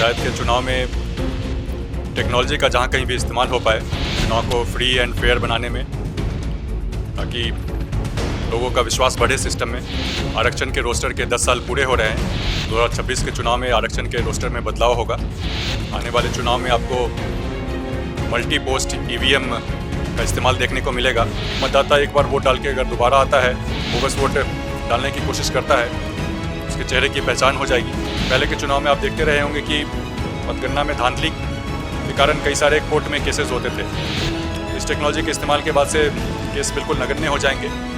पंचायत के चुनाव में टेक्नोलॉजी का जहाँ कहीं भी इस्तेमाल हो पाए चुनाव को फ्री एंड फेयर बनाने में, ताकि लोगों का विश्वास बढ़े सिस्टम में। आरक्षण के रोस्टर के 10 साल पूरे हो रहे हैं। 2026 के चुनाव में आरक्षण के रोस्टर में बदलाव होगा। आने वाले चुनाव में आपको मल्टी पोस्ट ईवीएम का इस्तेमाल देखने को मिलेगा। मतदाता एक बार वोट डाल के अगर दोबारा आता है, बोगस वोट डालने की कोशिश करता है, उसके चेहरे की पहचान हो जाएगी। पहले के चुनाव में आप देखते रहे होंगे कि मतगणना में धांधली के कारण कई सारे कोर्ट में केसेस होते थे। इस टेक्नोलॉजी के इस्तेमाल के बाद से केस बिल्कुल नगण्य हो जाएंगे।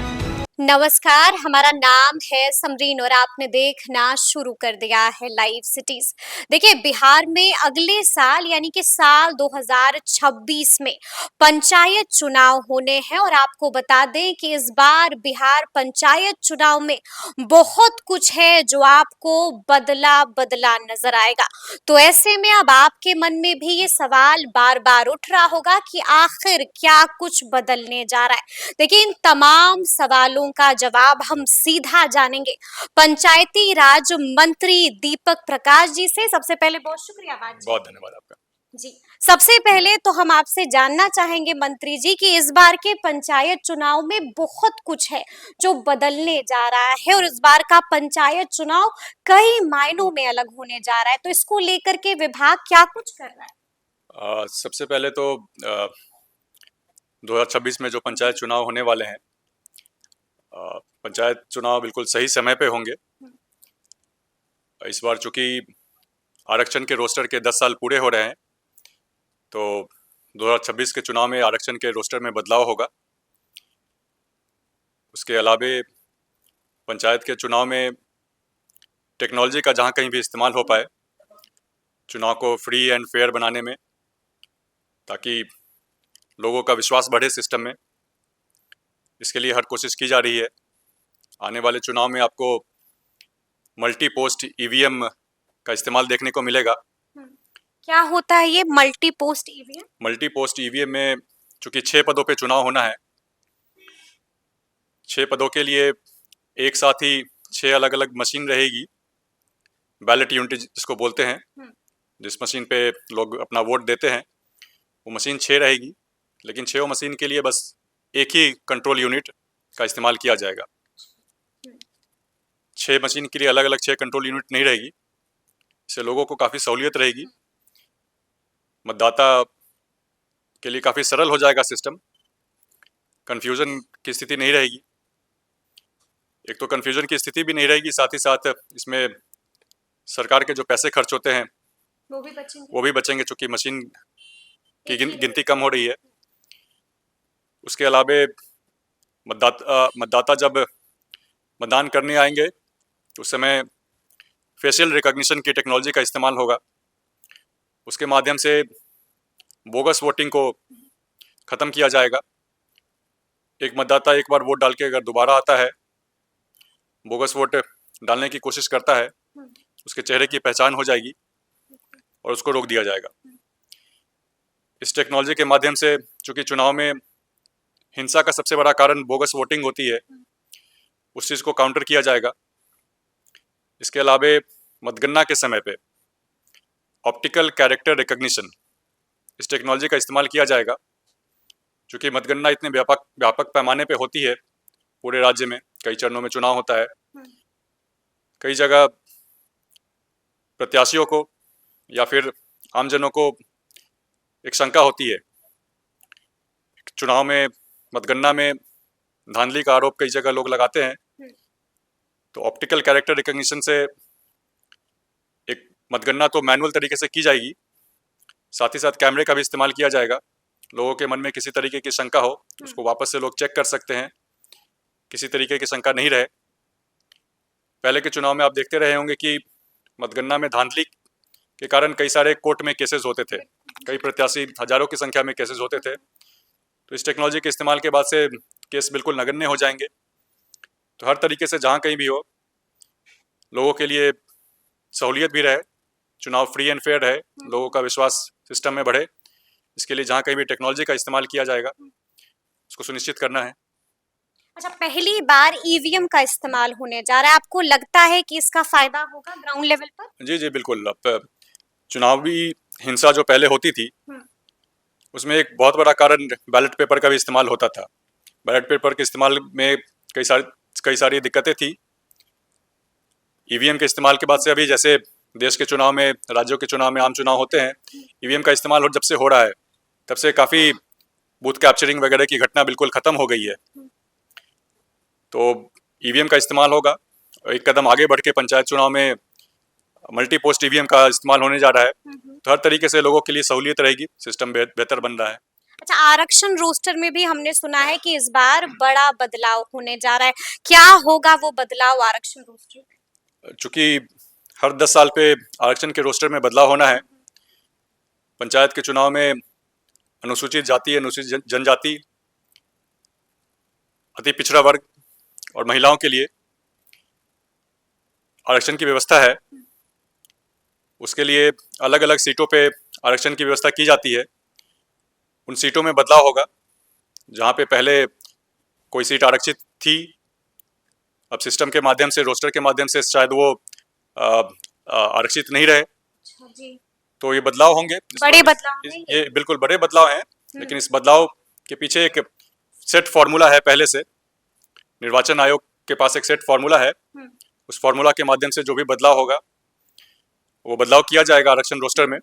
नमस्कार, हमारा नाम है समरीन और आपने देखना शुरू कर दिया है लाइव सिटीज। देखिए, बिहार में अगले साल यानी कि साल 2026 में पंचायत चुनाव होने हैं और आपको बता दें कि इस बार बिहार पंचायत चुनाव में बहुत कुछ है जो आपको बदला बदला नजर आएगा। तो ऐसे में अब आपके मन में भी ये सवाल बार बार उठ रहा होगा कि आखिर क्या कुछ बदलने जा रहा है। देखिए, इन तमाम सवालों का जवाब हम सीधा जानेंगे पंचायती राज मंत्री दीपक प्रकाश जी से। सबसे पहले बहुत शुक्रिया बात जी। बहुत धन्यवाद आपका जी, सबसे पहले तो हम आपसे जानना चाहेंगे मंत्री जी कि इस बार के पंचायत चुनाव में बहुत कुछ है जो बदलने जा रहा है और इस बार का पंचायत चुनाव कई मायनों में अलग होने जा रहा है। तो इसको लेकर के विभाग क्या कुछ कर रहा है? सबसे पहले तो 2026 में जो पंचायत चुनाव होने वाले हैं, पंचायत चुनाव बिल्कुल सही समय पे होंगे। इस बार चूंकि आरक्षण के रोस्टर के 10 साल पूरे हो रहे हैं, तो 2026 के चुनाव में आरक्षण के रोस्टर में बदलाव होगा। उसके अलावे पंचायत के चुनाव में टेक्नोलॉजी का जहाँ कहीं भी इस्तेमाल हो पाए चुनाव को फ्री एंड फेयर बनाने में, ताकि लोगों का विश्वास बढ़े सिस्टम में, इसके लिए हर कोशिश की जा रही है। आने वाले चुनाव में आपको मल्टी पोस्ट ईवीएम का इस्तेमाल देखने को मिलेगा। क्या होता है ये multi post EVM? Multi post EVM में चूंकि 6 पदों पे चुनाव होना है, 6 पदों के लिए एक साथ ही 6 अलग अलग मशीन रहेगी। बैलेट यूनिट जिसको बोलते हैं, जिस मशीन पे लोग अपना वोट देते हैं, वो मशीन 6 रहेगी। लेकिन 6 मशीन के लिए बस एक ही कंट्रोल यूनिट का इस्तेमाल किया जाएगा। 6 मशीन के लिए अलग अलग 6 कंट्रोल यूनिट नहीं रहेगी। इससे लोगों को काफ़ी सहूलियत रहेगी। मतदाता के लिए काफ़ी सरल हो जाएगा सिस्टम। कन्फ्यूज़न की स्थिति नहीं रहेगी। एक तो कन्फ्यूज़न की स्थिति भी नहीं रहेगी, साथ ही साथ इसमें सरकार के जो पैसे खर्च होते हैं वो भी बचेंगे, चूँकि मशीन की गिनती कम हो रही है। उसके अलावे मतदाता जब मतदान करने आएंगे तो उस समय फेशियल रिकॉग्निशन की टेक्नोलॉजी का इस्तेमाल होगा। उसके माध्यम से बोगस वोटिंग को ख़त्म किया जाएगा। एक मतदाता एक बार वोट डाल के अगर दोबारा आता है, बोगस वोट डालने की कोशिश करता है, उसके चेहरे की पहचान हो जाएगी और उसको रोक दिया जाएगा। इस टेक्नोलॉजी के माध्यम से चूँकि चुनाव में हिंसा का सबसे बड़ा कारण बोगस वोटिंग होती है, उस चीज़ को काउंटर किया जाएगा। इसके अलावे मतगणना के समय पे ऑप्टिकल कैरेक्टर रिकॉग्निशन, इस टेक्नोलॉजी का इस्तेमाल किया जाएगा। चूँकि मतगणना इतने व्यापक पैमाने पे होती है, पूरे राज्य में कई चरणों में चुनाव होता है। कई जगह प्रत्याशियों को या फिर आमजनों को एक शंका होती है, चुनाव में मतगणना में धांधली का आरोप कई जगह लोग लगाते हैं। तो ऑप्टिकल कैरेक्टर रिकॉग्निशन से एक मतगणना तो मैनुअल तरीके से की जाएगी, साथ ही साथ कैमरे का भी इस्तेमाल किया जाएगा। लोगों के मन में किसी तरीके की शंका हो, उसको वापस से लोग चेक कर सकते हैं, किसी तरीके की शंका नहीं रहे। पहले के चुनाव में आप देखते रहे होंगे कि मतगणना में धांधली के कारण कई सारे कोर्ट में केसेस होते थे। कई प्रत्याशी, हजारों की संख्या में केसेस होते थे। तो इस टेक्नोलॉजी के इस्तेमाल के बाद से केस बिल्कुल नगण्य हो जाएंगे। तो हर तरीके से जहाँ कहीं भी हो, लोगों के लिए सहूलियत भी रहे, चुनाव फ्री एंड फेयर रहे, लोगों का विश्वास सिस्टम में बढ़े, इसके लिए जहाँ कहीं भी टेक्नोलॉजी का इस्तेमाल किया जाएगा, उसको सुनिश्चित करना है। अच्छा, पहली बार ईवीएम का इस्तेमाल होने जा रहा है, आपको लगता है कि इसका फायदा होगा ग्राउंड लेवल पर? जी बिल्कुल। अब चुनावी हिंसा जो पहले होती थी हम्म। उसमें एक बहुत बड़ा कारण बैलेट पेपर का भी इस्तेमाल होता था। बैलेट पेपर के इस्तेमाल में कई सारी दिक्कतें थी। ईवीएम के इस्तेमाल के बाद से अभी जैसे देश के चुनाव में, राज्यों के चुनाव में, आम चुनाव होते हैं, ईवीएम का इस्तेमाल जब से हो रहा है तब से काफ़ी बूथ कैप्चरिंग वगैरह की घटना बिल्कुल ख़त्म हो गई है। तो ईवीएम का इस्तेमाल होगा और एक कदम आगे बढ़ के पंचायत चुनाव में मल्टी पोस्ट ईवीएम का इस्तेमाल होने जा रहा है। तो हर तरीके से लोगों के लिए सहूलियत रहेगी, सिस्टम बेहतर बन रहा है। अच्छा, आरक्षण रोस्टर में भी हमने सुना है कि इस बार बड़ा बदलाव होने जा रहा है। क्या होगा वो बदलाव आरक्षण रोस्टर में? चूंकि हर 10 साल पे आरक्षण के रोस्टर में बदलाव होना है, पंचायत के चुनाव में अनुसूचित जाति, अनुसूचित जनजाति, अति पिछड़ा वर्ग और महिलाओं के लिए आरक्षण की व्यवस्था है। उसके लिए अलग अलग सीटों पे आरक्षण की व्यवस्था की जाती है। उन सीटों में बदलाव होगा। जहाँ पे पहले कोई सीट आरक्षित थी, अब सिस्टम के माध्यम से, रोस्टर के माध्यम से शायद वो आरक्षित नहीं रहे। जी। तो ये बदलाव होंगे, बड़े बदलाव हैं ये बिल्कुल बड़े बदलाव हैं। लेकिन इस बदलाव के पीछे एक सेट फॉर्मूला है। पहले से निर्वाचन आयोग के पास एक सेट फॉर्मूला है। उस फॉर्मूला के माध्यम से जो भी बदलाव होगा वो बदलाव किया जाएगा आरक्षण रोस्टर में।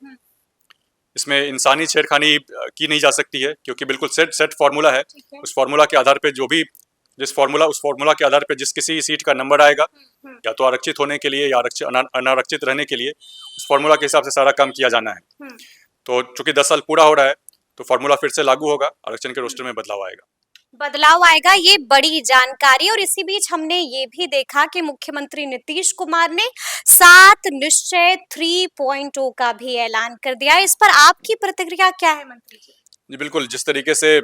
इसमें इंसानी छेड़खानी की नहीं जा सकती है, क्योंकि बिल्कुल सेट फॉर्मूला है। उस फॉर्मूला के आधार पे उस फॉर्मूला के आधार पे जिस किसी सीट का नंबर आएगा, या तो आरक्षित होने के लिए या अनारक्षित रहने के लिए, उस फॉर्मूला के हिसाब से सारा काम किया जाना है। तो चूंकि 10 साल पूरा हो रहा है तो फॉर्मूला फिर से लागू होगा, आरक्षण के रोस्टर में बदलाव आएगा। ये बड़ी जानकारी। और इसी बीच हमने ये भी देखा कि मुख्यमंत्री नीतीश कुमार ने 7 निश्चय 3.0 का भी ऐलान कर दिया। इस पर आपकी प्रतिक्रिया क्या है मंत्री जी? जी बिल्कुल, जिस तरीके से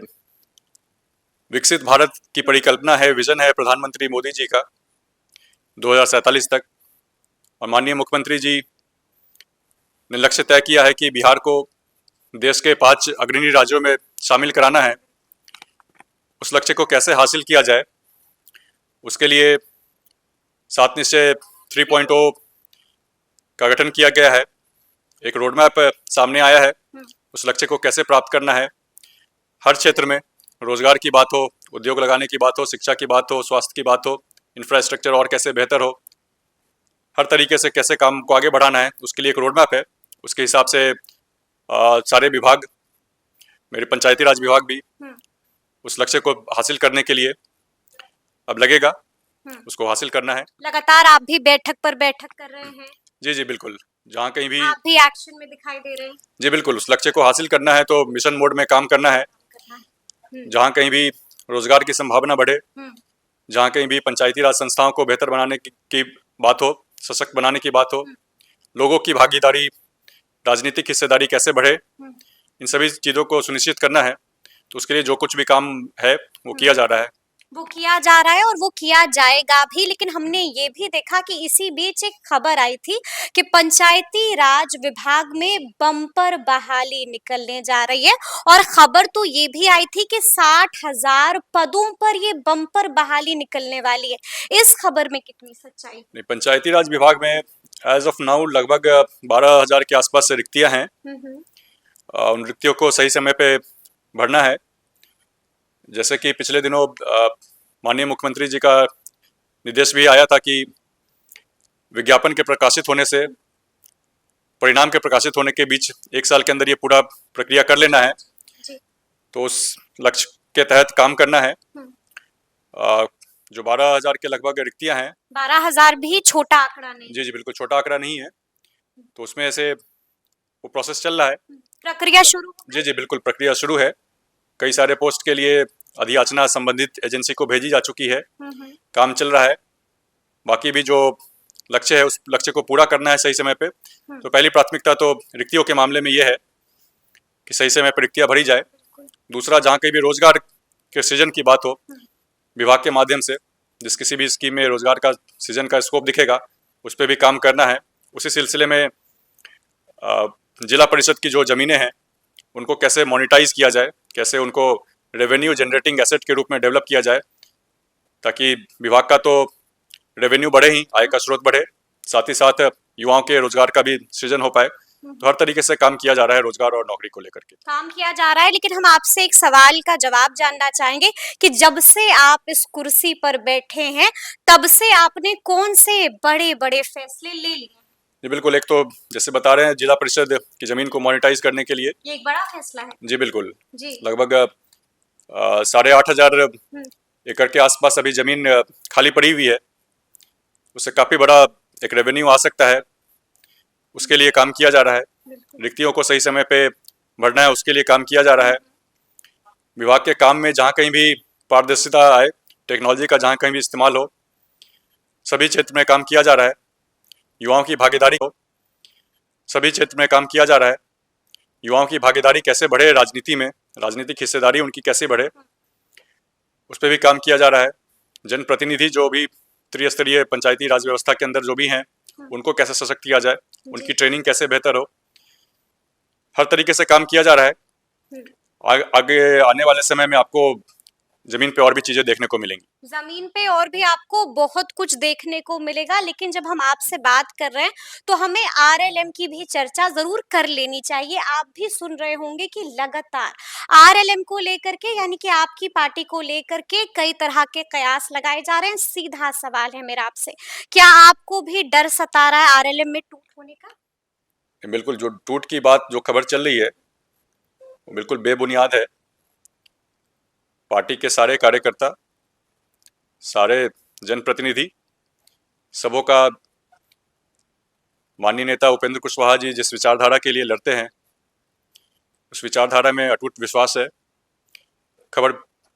विकसित भारत की परिकल्पना है, विजन है प्रधानमंत्री मोदी जी का 2047 तक, और माननीय मुख्यमंत्री जी ने लक्ष्य तय किया है कि बिहार को देश के 5 अग्रणी राज्यों में शामिल कराना है। उस लक्ष्य को कैसे हासिल किया जाए, उसके लिए 7 निश्चय 3.0 का गठन किया गया है। एक रोड मैप सामने आया है। उस लक्ष्य को कैसे प्राप्त करना है, हर क्षेत्र में रोजगार की बात हो, उद्योग लगाने की बात हो, शिक्षा की बात हो, स्वास्थ्य की बात हो, इंफ्रास्ट्रक्चर और कैसे बेहतर हो, हर तरीके से कैसे काम को आगे बढ़ाना है, उसके लिए एक रोड मैप है। उसके हिसाब से सारे विभाग, मेरे पंचायती राज विभाग भी उस लक्ष्य को हासिल करने के लिए अब लगेगा। उसको हासिल करना है। लगातार आप भी बैठक पर बैठक कर रहे हैं। जी जी बिल्कुल, जहाँ कहीं भी आप भी एक्शन में दिखाई दे रहे हैं। जी बिल्कुल, उस लक्ष्य को हासिल करना है तो मिशन मोड में काम करना है। जहाँ कहीं भी रोजगार की संभावना बढ़े, जहाँ कहीं भी पंचायती राज संस्थाओं को बेहतर बनाने की बात हो, सशक्त बनाने की बात हो, लोगों की भागीदारी, राजनीतिक हिस्सेदारी कैसे बढ़े, इन सभी चीज़ों को सुनिश्चित करना है। तो उसके लिए जो कुछ भी काम है वो किया जा रहा है। वो किया जा रहा है और वो किया जाएगा भी। लेकिन हमने ये भी देखा कि इसी बीच एक खबर आई थी कि पंचायती राज विभाग में बम्पर बहाली निकलने जा रही है। और खबर तो ये भी आई थी कि 60,000 पदों पर ये बम्पर बहाली निकलने वाली है। इस खबर में कितनी सच्चाई? नहीं, पंचायती राज विभाग में एज ऑफ नाउ लगभग 12,000 के आसपास रिक्तियां हैं। उन रिक्तियों को सही समय पे भरना है। जैसे कि पिछले दिनों माननीय मुख्यमंत्री जी का निर्देश भी आया था कि विज्ञापन के प्रकाशित होने से परिणाम के प्रकाशित होने के बीच 1 साल के अंदर ये पूरा प्रक्रिया कर लेना है। तो उस लक्ष्य के तहत काम करना है। जो 12,000 के लगभग रिक्तियां हैं, 12,000 भी छोटा आंकड़ा नहीं। जी जी बिल्कुल छोटा आंकड़ा नहीं है। तो उसमें से वो प्रोसेस चल रहा है। प्रक्रिया शुरू? जी जी बिल्कुल, प्रक्रिया शुरू है। कई सारे पोस्ट के लिए अधियाचना संबंधित एजेंसी को भेजी जा चुकी है। काम चल रहा है। बाकी भी जो लक्ष्य है उस लक्ष्य को पूरा करना है सही समय पे। तो पहली प्राथमिकता तो रिक्तियों के मामले में ये है कि सही समय पर रिक्तियां भरी जाए। दूसरा, जहाँ कहीं भी रोजगार के सृजन की बात हो, विभाग के माध्यम से जिस किसी भी स्कीम में रोजगार का सृजन का स्कोप दिखेगा उस पर भी काम करना है। उसी सिलसिले में जिला परिषद की जो ज़मीनें हैं उनको कैसे मोनेटाइज किया जाए, कैसे उनको रेवेन्यू जनरेटिंग एसेट के रूप में डेवलप किया जाए, ताकि विभाग का तो रेवेन्यू बढ़े ही, आय का स्रोत बढ़े, साथ ही साथ युवाओं के रोजगार का भी सृजन हो पाए। तो हर तरीके से काम किया जा रहा है रोजगार और नौकरी को लेकर के। काम किया जा रहा है, लेकिन हम आपसे एक सवाल का जवाब जानना चाहेंगे कि जब से आप इस कुर्सी पर बैठे हैं, तब से आपने कौन से बड़े-बड़े फैसले ले लिए? जी बिल्कुल, एक तो जैसे बता रहे हैं जिला परिषद की जमीन को मोनेटाइज करने के लिए। ये एक बड़ा फैसला है। जी बिल्कुल, जी। लगभग 8,500 हुँ, एकड़ के आसपास अभी जमीन खाली पड़ी हुई है। उससे काफी बड़ा एक रेवेन्यू आ सकता है, उसके लिए काम किया जा रहा है। बिल्कुल। रिक्तियों को सही समय पे भरना है, उसके लिए काम किया जा रहा है। विभाग के काम में जहाँ कहीं भी पारदर्शिता आए, टेक्नोलॉजी का जहाँ कहीं भी इस्तेमाल हो, सभी क्षेत्र में काम किया जा रहा है। युवाओं की भागीदारी हो, सभी क्षेत्र में काम किया जा रहा है। युवाओं की भागीदारी कैसे बढ़े राजनीति में, राजनीतिक हिस्सेदारी उनकी कैसे बढ़े, उस पर भी काम किया जा रहा है। जनप्रतिनिधि जो भी त्रिस्तरीय पंचायती राज व्यवस्था के अंदर जो भी हैं, उनको कैसे सशक्त किया जाए, उनकी ट्रेनिंग कैसे बेहतर हो, हर तरीके से काम किया जा रहा है। आगे आने वाले समय में आपको जमीन पे और भी चीजें देखने को मिलेंगी। जमीन पे और भी आपको बहुत कुछ देखने को मिलेगा, लेकिन जब हम आपसे बात कर रहे हैं तो हमें आरएलएम की भी चर्चा जरूर कर लेनी चाहिए। आप भी सुन रहे होंगे कि लगातार आरएलएम को लेकर के, यानी कि आपकी पार्टी को लेकर के कई तरह के कयास लगाए जा रहे हैं। सीधा सवाल है मेरा आपसे, क्या आपको भी डर सता रहा है आरएलएम में टूट होने का? बिल्कुल, जो टूट की बात जो खबर चल रही है वो बिल्कुल बेबुनियाद है। पार्टी के सारे कार्यकर्ता, सारे जनप्रतिनिधि, सबों का माननीय नेता उपेंद्र कुशवाहा जी जिस विचारधारा के लिए लड़ते हैं, उस विचारधारा में अटूट विश्वास है। खबर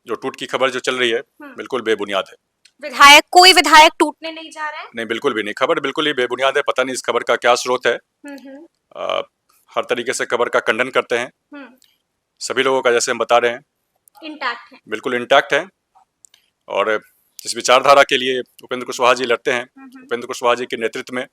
जो टूट की खबर जो चल रही है बिल्कुल बेबुनियाद है। कोई विधायक टूटने नहीं जा रहा है? नहीं, बिल्कुल भी नहीं, खबर बिल्कुल ही बेबुनियाद है। पता नहीं इस खबर का क्या स्रोत है। हर तरीके से खबर का खंडन करते हैं। सभी लोगों का जैसे हम बता रहे हैं इंटैक्ट है। बिल्कुल इंटैक्ट है। और जिस विचारधारा के लिए उपेंद्र कुशवाहा जी लड़ते हैं, उपेंद्र कुशवाहा जी के नेतृत्व में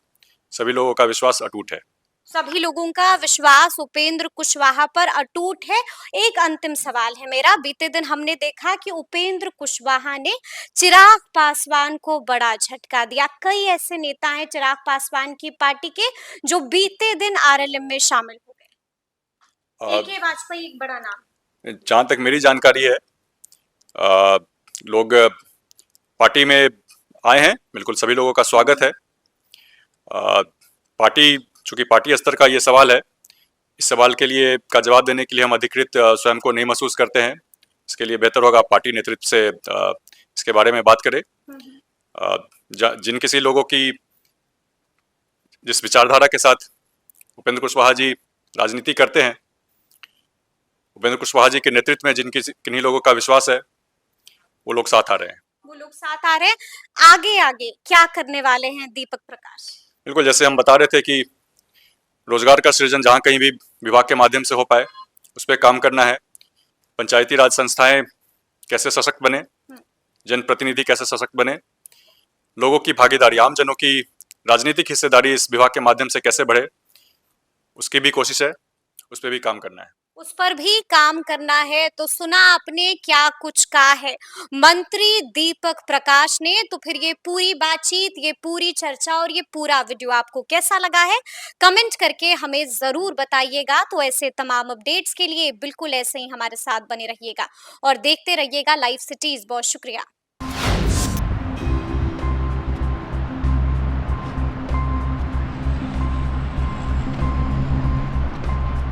सभी लोगों का विश्वास अटूट है। सभी लोगों का विश्वास उपेंद्र कुशवाहा पर अटूट है। एक अंतिम सवाल है मेरा, बीते दिन हमने देखा कि उपेंद्र कुशवाहा ने चिराग पासवान को बड़ा झटका दिया। कई ऐसे नेता हैं चिराग पासवान की पार्टी के जो बीते दिन आरएलएम में शामिल हो गए। AK वाजपेयी एक बड़ा नाम। जहाँ तक मेरी जानकारी है, लोग पार्टी में आए हैं, बिल्कुल सभी लोगों का स्वागत है। पार्टी, चूंकि पार्टी स्तर का ये सवाल है, इस सवाल के लिए का जवाब देने के लिए हम अधिकृत स्वयं को नहीं महसूस करते हैं। इसके लिए बेहतर होगा पार्टी नेतृत्व से इसके बारे में बात करें। जिन किसी लोगों की जिस विचारधारा के साथ उपेंद्र कुशवाहा जी राजनीति करते हैं, उपेंद्र कुशवाहा जी के नेतृत्व में किन्हीं लोगों का विश्वास है, वो लोग साथ आ रहे हैं। वो लोग साथ आ रहे हैं। आगे आगे क्या करने वाले हैं दीपक प्रकाश? बिल्कुल, जैसे हम बता रहे थे कि रोजगार का सृजन जहाँ कहीं भी विभाग के माध्यम से हो पाए, उस पर काम करना है। पंचायती राज संस्थाएं कैसे सशक्त बने, जनप्रतिनिधि कैसे सशक्त बने, लोगों की भागीदारी, आम जनों की राजनीतिक हिस्सेदारी इस विभाग के माध्यम से कैसे बढ़े, उसकी भी कोशिश है, उस पर भी काम करना है। उस पर भी काम करना है। तो सुना आपने क्या कुछ कहा है मंत्री दीपक प्रकाश ने। तो फिर ये पूरी बातचीत, ये पूरी चर्चा और ये पूरा वीडियो आपको कैसा लगा है, कमेंट करके हमें जरूर बताइएगा। तो ऐसे तमाम अपडेट्स के लिए बिल्कुल ऐसे ही हमारे साथ बने रहिएगा और देखते रहिएगा लाइव सिटीज। बहुत शुक्रिया।